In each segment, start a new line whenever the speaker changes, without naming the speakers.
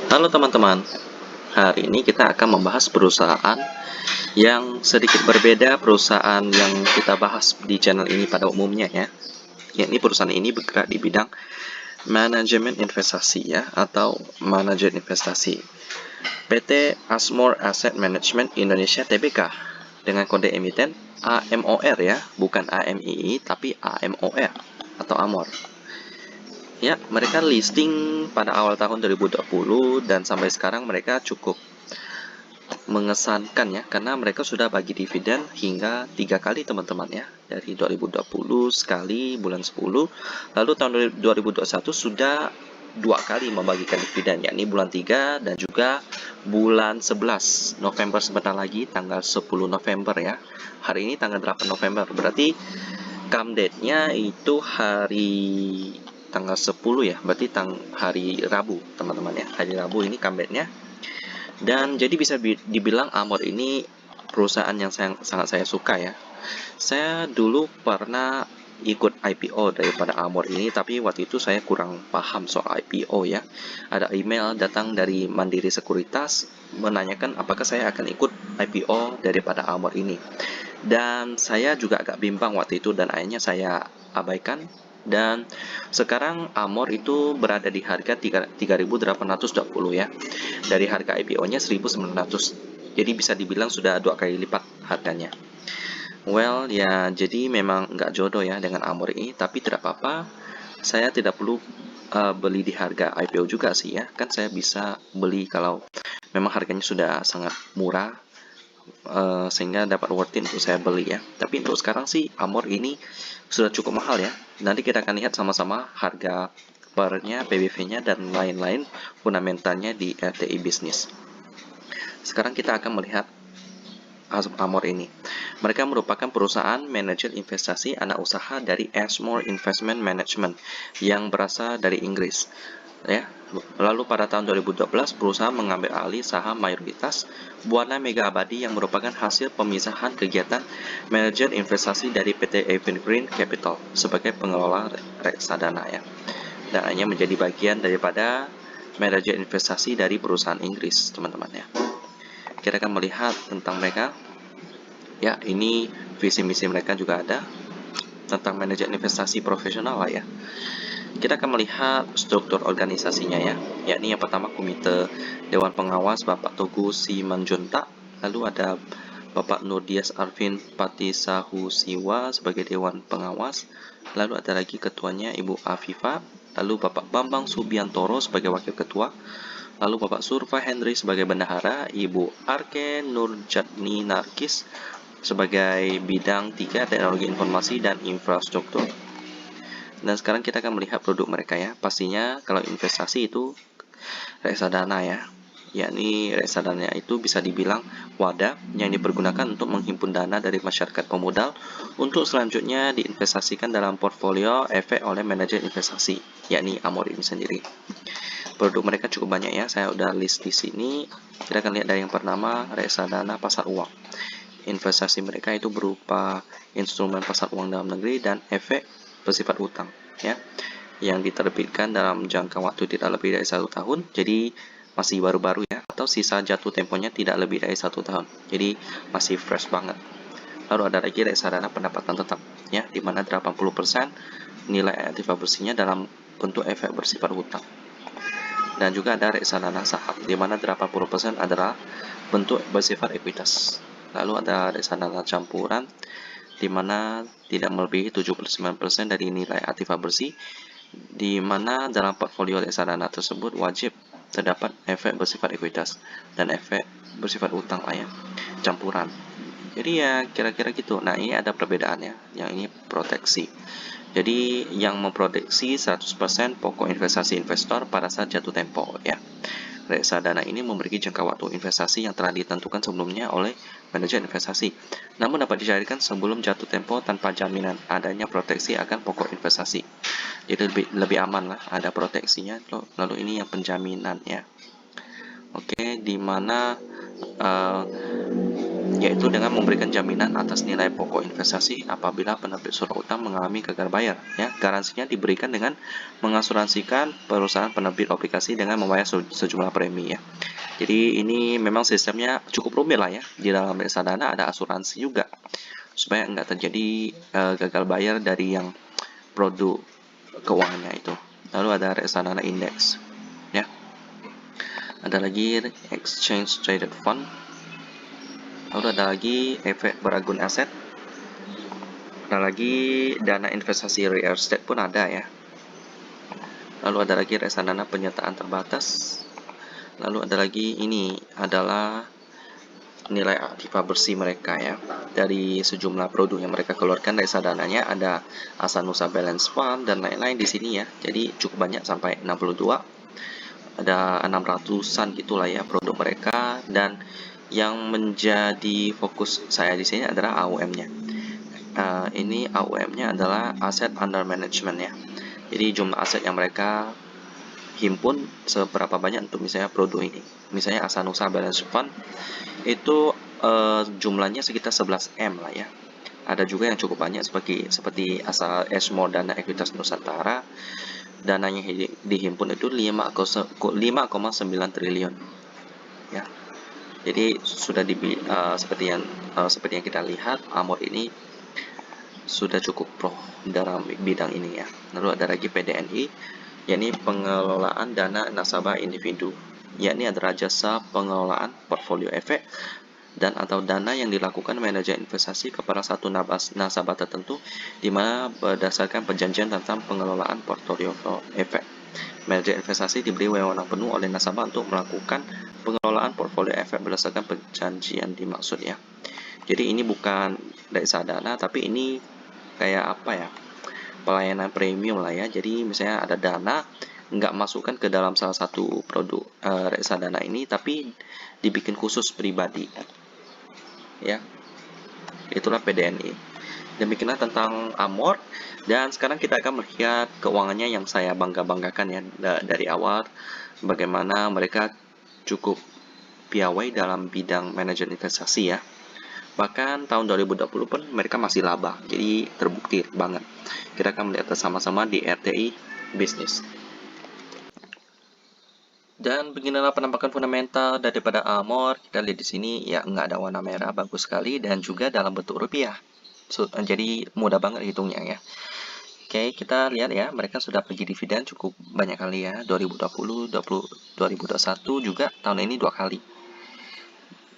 Halo teman-teman, hari ini kita akan membahas perusahaan yang sedikit berbeda perusahaan yang kita bahas di channel ini pada umumnya ya. Yakni perusahaan ini bergerak di bidang manajemen investasi ya, atau manajer investasi. PT Asmore Asset Management Indonesia Tbk dengan kode emiten AMOR ya, bukan AMII tapi AMOR atau AMOR. Ya, mereka listing pada awal tahun 2020 dan sampai sekarang mereka cukup mengesankan ya, karena mereka sudah bagi dividen hingga 3 kali teman-teman ya. Dari 2020 sekali bulan 10, lalu tahun 2021 sudah 2 kali membagikan dividen, yakni bulan 3 dan juga bulan 11 November sebentar lagi tanggal 10 November ya. Hari ini tanggal 8 November, berarti come date-nya itu hari tanggal 10 ya, berarti hari Rabu teman-teman ya. Hari Rabu ini come date-nya. Dan jadi bisa dibilang Amor ini perusahaan yang sangat saya suka ya. Saya dulu pernah ikut IPO daripada Amor ini, tapi waktu itu saya kurang paham soal IPO ya. Ada email datang dari Mandiri Sekuritas menanyakan apakah saya akan ikut IPO daripada Amor ini. Dan saya juga agak bimbang waktu itu dan akhirnya saya abaikan. Dan sekarang Amor itu berada di harga 3.820 ya, dari harga IPO-nya 1.900. Jadi bisa dibilang sudah 2 kali lipat harganya. Well ya, jadi memang nggak jodoh ya dengan Amor ini, tapi tidak apa-apa. Saya tidak perlu beli di harga IPO juga sih ya, kan saya bisa beli kalau memang harganya sudah sangat murah, sehingga dapat worth it untuk saya beli ya. Tapi untuk sekarang sih Amor ini sudah cukup mahal ya. Nanti kita akan lihat sama-sama harga pernya, PBV-nya dan lain-lain fundamentalnya di RTI Bisnis. Sekarang kita akan melihat Amor ini. Mereka merupakan perusahaan manajer investasi anak usaha dari Asmore Investment Management yang berasal dari Inggris. Ya. Lalu pada tahun 2012 perusahaan mengambil alih saham mayoritas Buana Mega Abadi yang merupakan hasil pemisahan kegiatan manajer investasi dari PT Evergreen Capital sebagai pengelola reksadana ya. Dan hanya menjadi bagian daripada manajer investasi dari perusahaan Inggris, teman-teman ya. Kita akan melihat tentang mereka. Ya, ini visi misi mereka juga ada tentang manajer investasi profesional lah ya. Kita akan melihat struktur organisasinya ya, yakni yang pertama komite Dewan Pengawas Bapak Togu Simanjuntak, lalu ada Bapak Nurdias Arvin Patisahu Siwa sebagai Dewan Pengawas, lalu ada lagi ketuanya Ibu Afifa, lalu Bapak Bambang Subiantoro sebagai Wakil Ketua, lalu Bapak Surfa Henry sebagai Bendahara, Ibu Arke Nurjatni Narkis sebagai Bidang 3 Teknologi Informasi dan Infrastruktur. Dan sekarang kita akan melihat produk mereka ya. Pastinya kalau investasi itu reksadana ya. Yakni reksadana itu bisa dibilang wadah yang dipergunakan untuk menghimpun dana dari masyarakat pemodal untuk selanjutnya diinvestasikan dalam portfolio efek oleh manajer investasi, yakni Amor ini sendiri. Produk mereka cukup banyak ya. Saya udah list di sini. Kita akan lihat dari yang pertama, reksadana pasar uang. Investasi mereka itu berupa instrumen pasar uang dalam negeri dan efek bersifat utang ya, yang diterbitkan dalam jangka waktu tidak lebih dari 1 tahun, jadi masih baru-baru ya, atau sisa jatuh temponya tidak lebih dari 1 tahun, jadi masih fresh banget. Lalu ada lagi reksadana pendapatan tetap ya, di mana 80% nilai aktiva bersihnya dalam bentuk efek bersifat hutang. Dan juga ada reksadana saham di mana 80% adalah bentuk bersifat ekuitas. Lalu ada reksadana campuran di mana tidak melebihi 79% dari nilai aktiva bersih, di mana dalam portfolio reksadana tersebut wajib terdapat efek bersifat ekuitas dan efek bersifat utang lah ya, campuran. Jadi ya kira-kira gitu. Nah, ini ada perbedaannya. Yang ini proteksi. Jadi yang memproteksi 100% pokok investasi investor pada saat jatuh tempo ya. Reksadana ini memiliki jangka waktu investasi yang telah ditentukan sebelumnya oleh manajer investasi, namun dapat dicairkan sebelum jatuh tempo tanpa jaminan adanya proteksi akan pokok investasi. Jadi lebih aman lah, ada proteksinya. Lalu ini yang penjaminannya. Oke, di mana yaitu dengan memberikan jaminan atas nilai pokok investasi apabila penerbit surat utang mengalami gagal bayar. Ya, garansinya diberikan dengan mengasuransikan perusahaan penerbit obligasi dengan membayar sejumlah premi ya. Jadi ini memang sistemnya cukup rumit lah ya. Di dalam reksadana ada asuransi juga supaya nggak terjadi gagal bayar dari yang produk keuangannya itu. Lalu ada reksadana indeks ya. Ada lagi exchange traded fund. Lalu ada lagi efek beragun aset. Ada lagi dana investasi real estate pun ada ya. Lalu ada lagi reksadana penyertaan terbatas. Lalu ada lagi ini adalah nilai aktiva bersih mereka ya. Dari sejumlah produk yang mereka keluarkan reksadananya ada Asanusa Balance Fund dan lain-lain di sini ya. Jadi cukup banyak sampai 62. Ada 600-an gitulah ya produk mereka, dan yang menjadi fokus saya di sini adalah AUM-nya. Ini AUM-nya adalah Asset Under Management ya. Jadi jumlah aset yang mereka himpun seberapa banyak untuk misalnya produk ini. Misalnya Asanusa Balance Fund itu jumlahnya sekitar 11M lah ya. Ada juga yang cukup banyak seperti Asa Esmo Dana Ekuitas Nusantara. Dananya dihimpun itu 5,9 triliun ya. Jadi sudah seperti yang kita lihat, Amor ini sudah cukup pro dalam bidang ini ya. Lalu ada lagi PDNI, yakni pengelolaan dana nasabah individu, yakni adalah jasa pengelolaan portfolio efek dan atau dana yang dilakukan manajer investasi kepada satu nasabah tertentu, di mana berdasarkan perjanjian tentang pengelolaan portfolio efek. Manajer investasi diberi wewenang penuh oleh nasabah untuk melakukan pengelolaan portfolio efek berdasarkan perjanjian dimaksud ya. Jadi ini bukan reksadana, tapi ini kayak apa ya, pelayanan premium lah ya. Jadi misalnya ada dana nggak masukkan ke dalam salah satu produk reksadana ini, tapi dibikin khusus pribadi ya. Itulah PDNI. Demikianlah tentang Amor, dan sekarang kita akan melihat keuangannya yang saya banggakan ya dari awal, bagaimana mereka cukup piawai dalam bidang manajer investasi ya. Bahkan tahun 2020 pun mereka masih laba, jadi terbukti banget. Kita akan melihat bersama-sama di RTI Bisnis. Dan beginilah penampakan fundamental daripada Amor. Kita lihat di sini ya, nggak ada warna merah, bagus sekali, dan juga dalam bentuk rupiah. Jadi mudah banget hitungnya ya. Oke, kita lihat ya, mereka sudah bagi dividen cukup banyak kali ya, 2020, 2021 juga tahun ini 2 kali.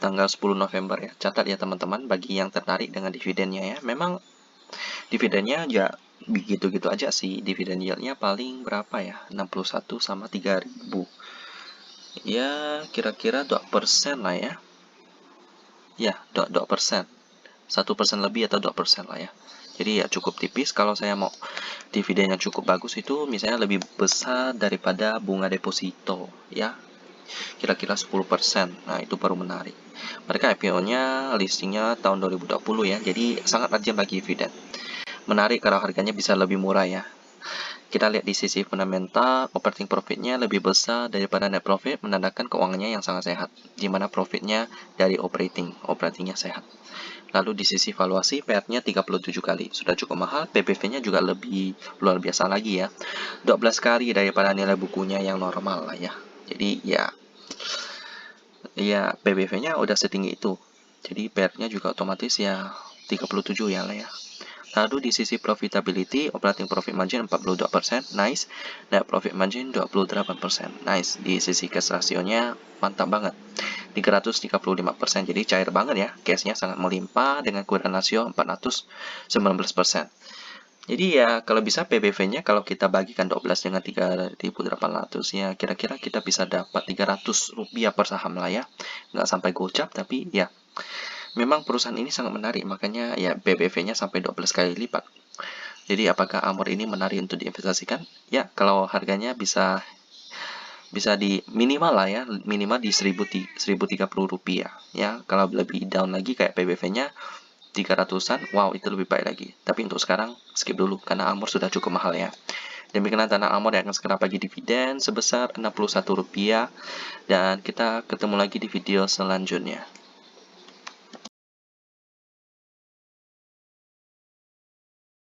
Tanggal 10 November ya. Catat ya teman-teman, bagi yang tertarik dengan dividennya ya. Memang dividennya ya begitu-gitu aja sih. Dividen yieldnya paling berapa ya? 61 sama 3.000. Ya, kira-kira 2% lah ya. Ya, 2%. 1% lebih atau 2% lah ya. Jadi ya cukup tipis. Kalau saya mau dividen yang cukup bagus itu misalnya lebih besar daripada bunga deposito ya. Kira-kira 10%. Nah, itu baru menarik. Mereka IPO-nya listingnya tahun 2020 ya. Jadi sangat rajin bagi dividen. Menarik kalau harganya bisa lebih murah ya. Kita lihat di sisi fundamental, operating profitnya lebih besar daripada net profit, menandakan keuangannya yang sangat sehat, di mana profitnya dari operatingnya sehat. Lalu di sisi valuasi, PR-nya 37 kali, sudah cukup mahal. PBV-nya juga lebih luar biasa lagi ya, 12 kali daripada nilai bukunya yang normal lah ya. Jadi ya PBV-nya udah setinggi itu, jadi PR-nya juga otomatis ya 37 ya lah ya. Lalu di sisi profitability, operating profit margin 42%, nice. Net profit margin 28%, nice. Di sisi cash ratio-nya mantap banget, 335%. Jadi cair banget ya, cash-nya sangat melimpah dengan current ratio 419%. Jadi ya kalau bisa PBV-nya kalau kita bagikan 12 dengan 3.800 ya, kira-kira kita bisa dapat Rp300 per saham lah ya. Nggak sampai gocap, tapi ya memang perusahaan ini sangat menarik, makanya ya PBV-nya sampai 12 kali lipat. Jadi apakah Amor ini menarik untuk diinvestasikan? Ya, kalau harganya bisa di minimal lah ya, minimal di Rp1.030 ya. Kalau lebih down lagi kayak PBV-nya 300-an, wow itu lebih baik lagi. Tapi untuk sekarang skip dulu karena Amor sudah cukup mahal ya. Demikianlah dana Amor yang akan sekarang bagi dividen sebesar Rp61, dan kita ketemu lagi di video selanjutnya.